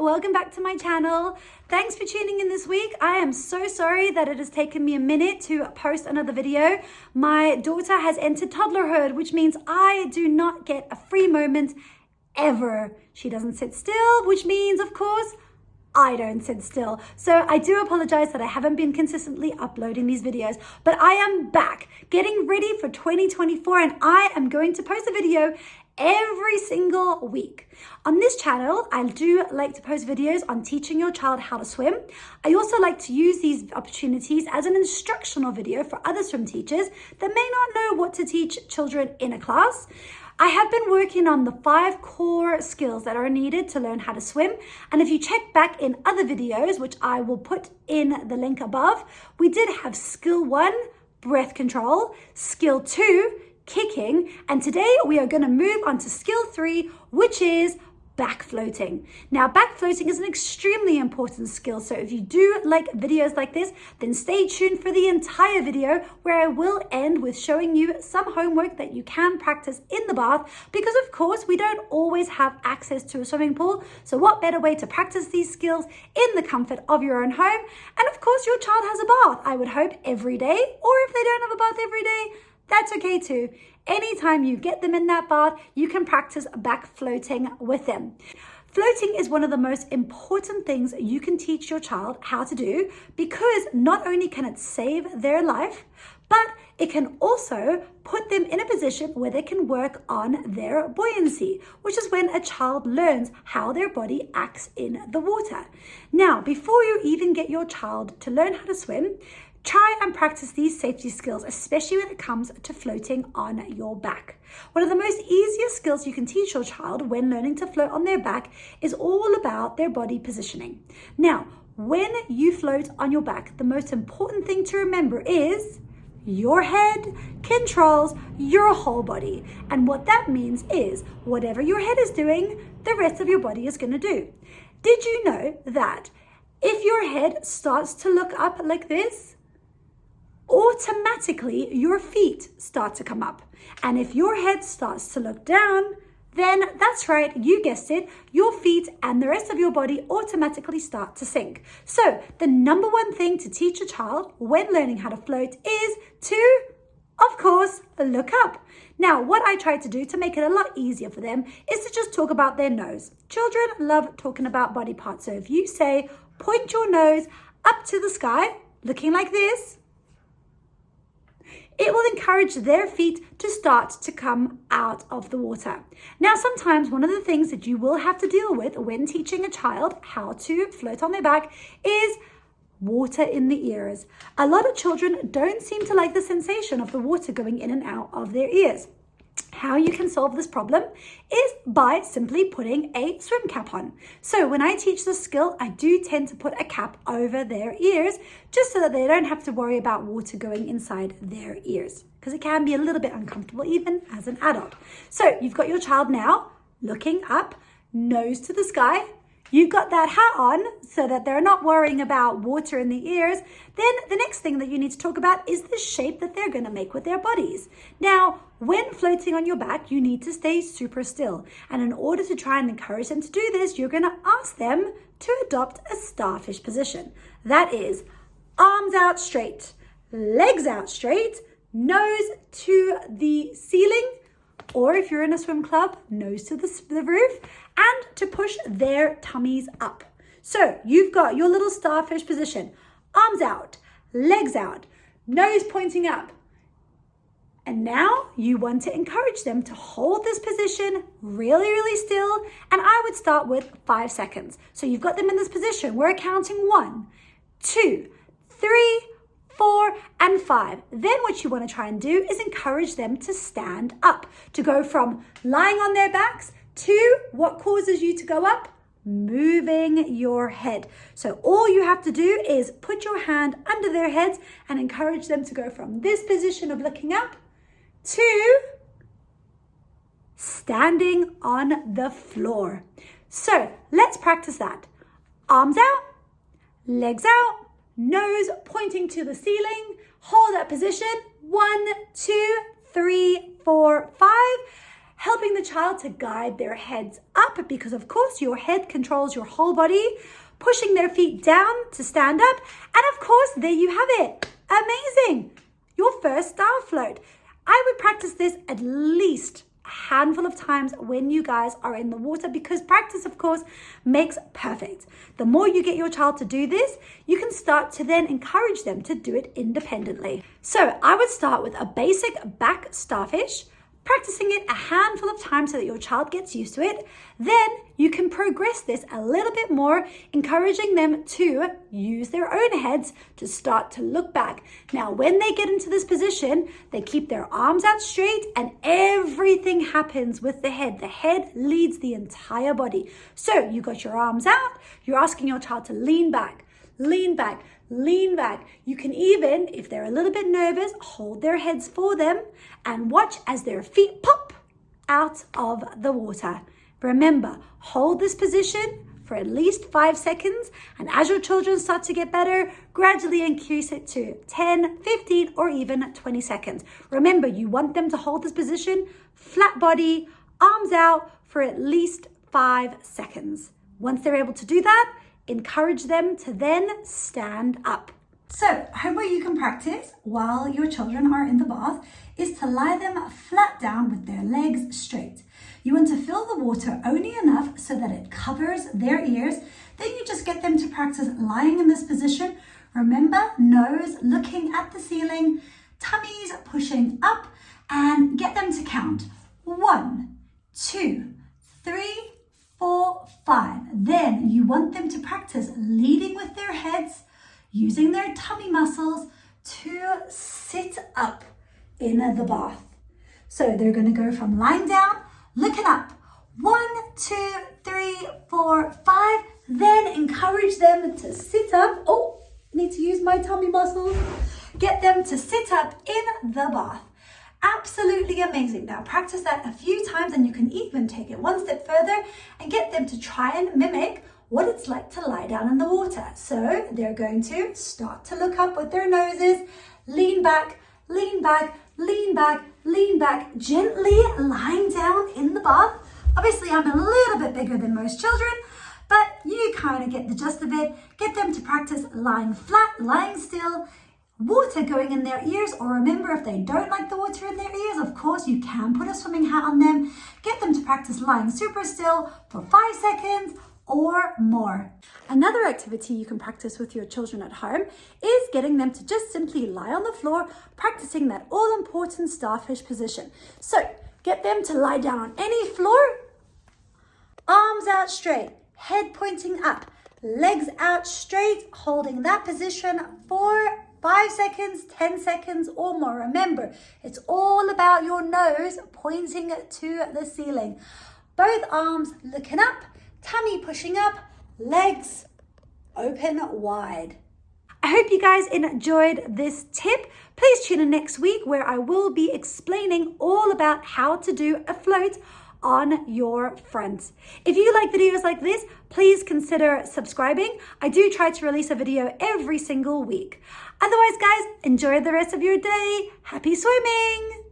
welcome back to my channel. Thanks for tuning in this week. I am so sorry that it has taken me a minute to post another video. My daughter has entered toddlerhood, which means I do not get a free moment ever. She doesn't sit still, which means, of course, I don't sit still. So I do apologize that I haven't been consistently uploading these videos, but I am back getting ready for 2024 and I am going to post a video every single week. On this channel, I do like to post videos on teaching your child how to swim. I also like to use these opportunities as an instructional video for other swim teachers that may not know what to teach children in a class. I have been working on the 5 core skills that are needed to learn how to swim. And if you check back in other videos, which I will put in the link above, we did have skill 1, breath control, skill 2, kicking, and today we are going to move on to skill 3, which is back floating. Now, back floating is an extremely important skill, so if you do like videos like this, then stay tuned for the entire video where I will end with showing you some homework that you can practice in the bath, because of course we don't always have access to a swimming pool, so what better way to practice these skills in the comfort of your own home. And of course your child has a bath, I would hope, every day, or if they don't have a bath every day, that's okay too. Anytime you get them in that bath, you can practice back floating with them. Floating is one of the most important things you can teach your child how to do, because not only can it save their life, but it can also put them in a position where they can work on their buoyancy, which is when a child learns how their body acts in the water. Now, before you even get your child to learn how to swim, try and practice these safety skills, especially when it comes to floating on your back. One of the most easiest skills you can teach your child when learning to float on their back is all about their body positioning. Now, when you float on your back, the most important thing to remember is your head controls your whole body. And what that means is whatever your head is doing, the rest of your body is going to do. Did you know that if your head starts to look up like this, automatically your feet start to come up? And if your head starts to look down, then that's right, you guessed it, your feet and the rest of your body automatically start to sink. So the number one thing to teach a child when learning how to float is to, of course, look up. Now, what I try to do to make it a lot easier for them is to just talk about their nose. Children love talking about body parts. So if you say, point your nose up to the sky, looking like this, it will encourage their feet to start to come out of the water. Now, sometimes one of the things that you will have to deal with when teaching a child how to float on their back is water in the ears. A lot of children don't seem to like the sensation of the water going in and out of their ears. How you can solve this problem is by simply putting a swim cap on. So when I teach this skill, I do tend to put a cap over their ears just so that they don't have to worry about water going inside their ears, because it can be a little bit uncomfortable even as an adult. So you've got your child now looking up, nose to the sky. You've got that hat on so that they're not worrying about water in the ears. Then the next thing that you need to talk about is the shape that they're going to make with their bodies. Now, when floating on your back, you need to stay super still. And in order to try and encourage them to do this, you're going to ask them to adopt a starfish position. That is arms out straight, legs out straight, nose to the ceiling, or if you're in a swim club, nose to the roof, and to push their tummies up. So you've got your little starfish position, arms out, legs out, nose pointing up. And now you want to encourage them to hold this position really, really still. And I would start with 5 seconds. So you've got them in this position. We're counting 1, 2, 3, 4, and 5. Then what you want to try and do is encourage them to stand up, to go from lying on their backs to what causes you to go up? Moving your head. So all you have to do is put your hand under their heads and encourage them to go from this position of looking up to standing on the floor. So let's practice that. Arms out, legs out, nose pointing to the ceiling. Hold that position. 1, 2, 3, 4, 5. helping the child to guide their heads up, because of course your head controls your whole body, pushing their feet down to stand up, and of course, there you have it. Amazing. Your first star float. I would practice this at least a handful of times when you guys are in the water, because practice, of course, makes perfect. The more you get your child to do this, you can start to then encourage them to do it independently. So I would start with a basic back starfish, practicing it a handful of times so that your child gets used to it. Then you can progress this a little bit more, encouraging them to use their own heads to start to look back. Now, when they get into this position, they keep their arms out straight and everything happens with the head. The head leads the entire body. So you got your arms out, you're asking your child to lean back, lean back, lean back. You can even, if they're a little bit nervous, hold their heads for them and watch as their feet pop out of the water. Remember, hold this position for at least 5 seconds, and as your children start to get better, gradually increase it to 10, 15, or even 20 seconds. Remember, you want them to hold this position, flat body, arms out, for at least 5 seconds. Once they're able to do that, encourage them to then stand up. So, homework you can practice while your children are in the bath is to lie them flat down with their legs straight. You want to fill the water only enough so that it covers their ears. Then you just get them to practice lying in this position. Remember, nose looking at the ceiling, tummies pushing up, and get them to count 1, 2, 3, 4, 5. Then you want them to practice leading with their heads, using their tummy muscles to sit up in the bath. So they're going to go from lying down, looking up. 1, 2, 3, 4, 5. Then encourage them to sit up. Oh, need to use my tummy muscles. Get them to sit up in the bath. Absolutely amazing. Now practice that a few times, and you can even take it one step further and get them to try and mimic what it's like to lie down in the water. So they're going to start to look up with their noses, lean back, lean back, lean back, lean back, gently lying down in the bath. Obviously, I'm a little bit bigger than most children, but you kind of get the gist of it. Get them to practice lying flat, lying still, water going in their ears, or remember, if they don't like the water in their ears, of course, you can put a swimming hat on them. Get them to practice lying super still for 5 seconds or more. Another activity you can practice with your children at home is getting them to just simply lie on the floor, practicing that all-important starfish position. So get them to lie down on any floor, arms out straight, head pointing up, legs out straight, holding that position for 5 seconds, 10 seconds or more. Remember, it's all about your nose pointing to the ceiling. Both arms looking up, tummy pushing up, legs open wide. I hope you guys enjoyed this tip. Please tune in next week where I will be explaining all about how to do a float on your front. If you like videos like this, please consider subscribing. I do try to release a video every single week. Otherwise, guys, enjoy the rest of your day. Happy swimming!